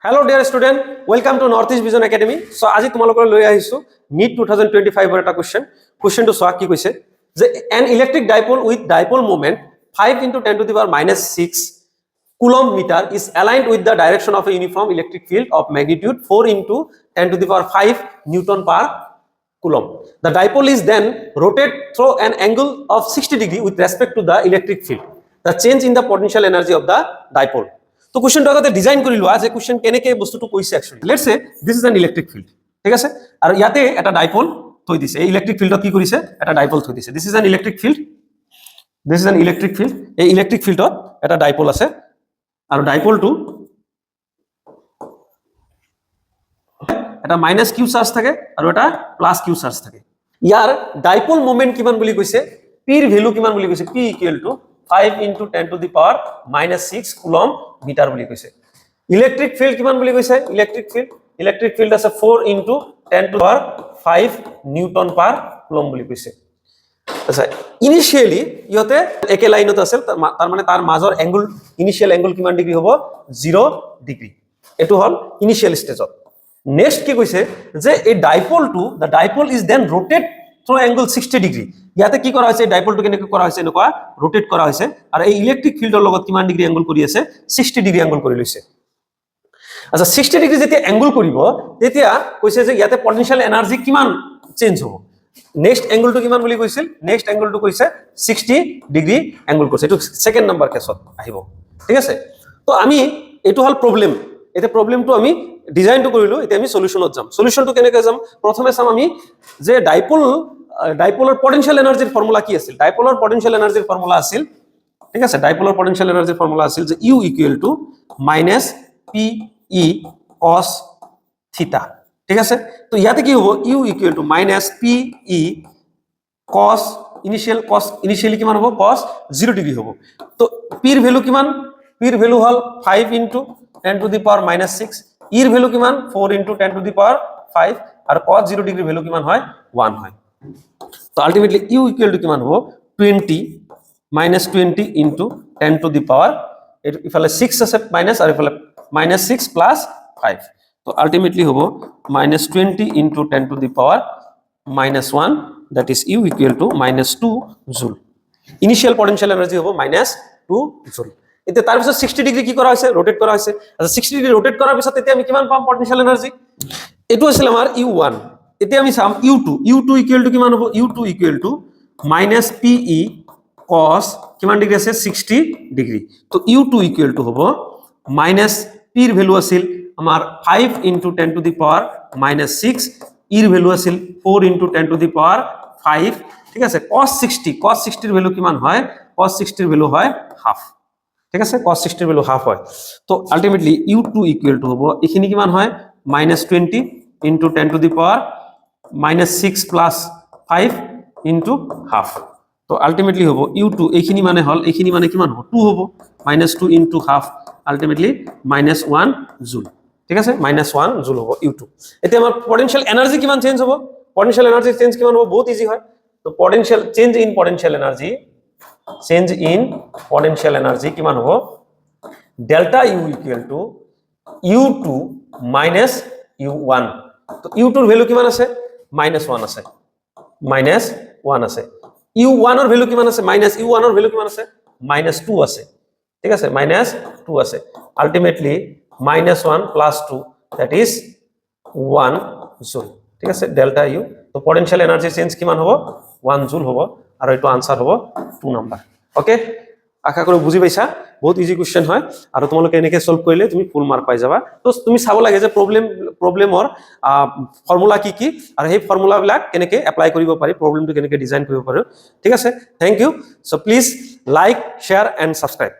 Hello dear student, welcome to Northeast Vision Academy. So আজি তোমালোকৰ লৈ আহিছো NEET 2025 ৰ এটা কোৱেশ্চন to সোৱা কি কৈছে যে an electric dipole with dipole moment 5 × 10 to the power -6 coulomb meter is aligned with the direction of a uniform electric field of magnitude 4 × 10 to the power 5 Newton per coulomb. The dipole is then rotated through an angle of 60 degree with respect to the electric field. The change in the potential energy of the dipole. তো কোশ্চেনটো আগতে design কৰি লোৱা যে question কেনেকৈ বস্তুটো কৈছে actually let's say this is an electric field ঠিক আছে আৰু ইয়াতে এটা ডাইপোল থৈ দিছে এই ইলেক্ট্ৰিক ফিল্ডত কি কৰিছে এটা ডাইপোল থৈ দিছে this is an electric field এই ইলেক্ট্ৰিক ফিল্ডত এটা ডাইপোল আছে আৰু ডাইপোলটো এটা মাইনাস কিউ চাৰ্জ থাকে আৰু এটা প্লাস কিউ চাৰ্জ থাকে ইয়াৰ ডাইপোল মোমেন্ট কিমান বুলি কৈছে পিৰ ভ্যালু কিমান বুলি কৈছে p = 5 × 10 to the power -6 coulomb meter বুলি কৈছে ইলেক্ট্রিক ফিল্ড কিমান বুলি কৈছে ইলেক্ট্রিক ফিল্ড আছে 4 × 10 to the power 5 Newton per coulomb বুলি কৈছে আচ্ছা ইনিশিয়ালি ইহতে একে লাইনত আছিল তাৰ মানে তাৰ মাজৰ এংগল ইনিশিয়াল এংগল কিমান ডিগ্ৰী হ'ব 0 ডিগ্ৰী এটো হল ইনিশিয়াল স্টেজত নেক্সট কি কৈছে যে এই ডাইপোলটো the dipole is then rotate through angle 60 degree ইয়াতে কি কৰা হৈছে ডাইপোলটো কেনেকৈ কৰা হৈছে এনেকুৱা ৰোটেট কৰা হৈছে আৰু এই ইলেক্ট্ৰিক ফিল্ডৰ লগত কিমান ডিগ্ৰী এংগল কৰি আছে 60 ডিগ্ৰী এংগল কৰি লৈছে আচ্ছা 60 ডিগ্ৰী যেতিয়া এংগল কৰিব তেতিয়া কৈছে যে ইয়াতে পটেনশিয়াল এনাৰ্জি কিমান চেঞ্জ হ'ব নেক্সট এংগলটো কিমান বুলি কৈছিল নেক্সট এংগলটো কৈছে 60 ডিগ্ৰী এংগল কৰিছে এটো সেকেন্ড নাম্বাৰ কেছত আহিব ঠিক আছে তো আমি এটো হল প্ৰবলেম এটা প্ৰবলেমটো আমি ডিজাইনটো কৰিলো এতিয়া আমি সলিউশনত যাম সলিউশনটো কেনেকৈ যাম প্ৰথমে চাম আমি যে ডাইপোলৰ পটেনশিয়াল এনাৰ্জিৰ ফৰ্মুলা কি আছিল ডাইপোলৰ পটেনশিয়াল এনাৰ্জিৰ ফৰ্মুলা আছিল ঠিক আছে ডাইপোলৰ পটেনশিয়াল এনাৰ্জিৰ ফৰ্মুলা আছিল যে U = -PE cos θ ঠিক আছে তো ইয়াতে কি হ'ব U = -PE cos ইনিশিয়ালি কিমান হ'ব cos 0 ডিগ্ৰী হ'ব তো p এর ভ্যালু কিমান p এর ভ্যালু হল 5 × 10 to the power -6 e এর ভ্যালু কিমান 4 × 10 to the power 5 আর cos 0 ডিগ্রি ভ্যালু কিমান হয় 1 হয় তো আলটিমেটলি U = কিমান হ'ব 20 -20 × 10 to the power ইফালে 6 আছে মাইনাস আর ইফালে -6 + 5 তো আলটিমেটলি হ'ব -20 × 10 to the power -1 that is U = -2 জুল ইনিশিয়াল পটেনশিয়াল এনার্জি হ'ব -2 জুল এতে তার পিছত 60 ডিগ্রি কি কৰা হৈছে ৰোটেট কৰা হৈছে আচ্ছা 60 ডিগ্ৰি ৰোটেট কৰাৰ পিছত এতিয়া আমি কিমান পাম পটেনশিয়াল এনাৰ্জি এটো আছিল আমাৰ U1 এতিয়া আমি চাম U2 = কিমান হ'ব U2 = -PE cos কিমান ডিগ্রি আছে 60 ডিগ্রি তো U2 = হ'ব -p এর ভ্যালু আছিল আমাৰ 5 × 10 to the power -6 e এর ভ্যালু আছিল 4 × 10 to the power 5 ঠিক আছে cos 60 এর ভ্যালু কিমান হয় cos 60 এর ভ্যালু হয় হাফ ঠিক আছে cos 60 এর ভ্যালু হাফ হয় তো আলটিমেটলি U2 = হ'ব এখিনি কিমান হয় -20 × 10 to the power -6 + 5 × হাফ তো আলটিমেটলি হ'ব U2 এখিনি মানে কিমান হ'ব 2 হ'ব -2 × হাফ আলটিমেটলি -1 জুল ঠিক আছে -1 জুল হ'ব U2 এতিয়া আমাৰ পটেনশিয়াল এনার্জি কিমান চেঞ্জ হ'ব পটেনশিয়াল এনার্জি চেঞ্জ কিমান হ'ব বহুত ইজি হয় তো potential change in potential energy কিমান হ'ব ডেল্টা U = U2 - U1 তো U2 এর ভ্যালু কিমান আছে -1 আছে -1 আছে U1 এর ভ্যালু কিমান আছে U1 এর ভ্যালু কিমান আছে -2 আছে ঠিক আছে -2 আছে আলটিমেটলি -1 + 2 that is 1 জুল ঠিক আছে ডেল্টা U তো পটেনশিয়াল এনার্জি চেঞ্জ কিমান হ'ব 1 জুল হ'ব আৰু এটো আনসাৰ হ'ব 2 নাম্বাৰ ওকে আশা কৰো বুজি পাইছা বহুত ইজি কোশ্চেন হয় আৰু তোমালোকে এনেকৈ সলভ কৰিলে তুমি ফুল মাৰ্ক পাই যাবা তো তুমি চাব লাগে যে প্ৰবলেমৰ ফৰ্মুলা কি আৰু সেই ফৰ্মুলা বিলাক কেনেকৈ এপ্লাই কৰিব পাৰি প্ৰবলেমটো কেনেকৈ ডিজাইন কৰিব পাৰো ঠিক আছে thank you so please like share and subscribe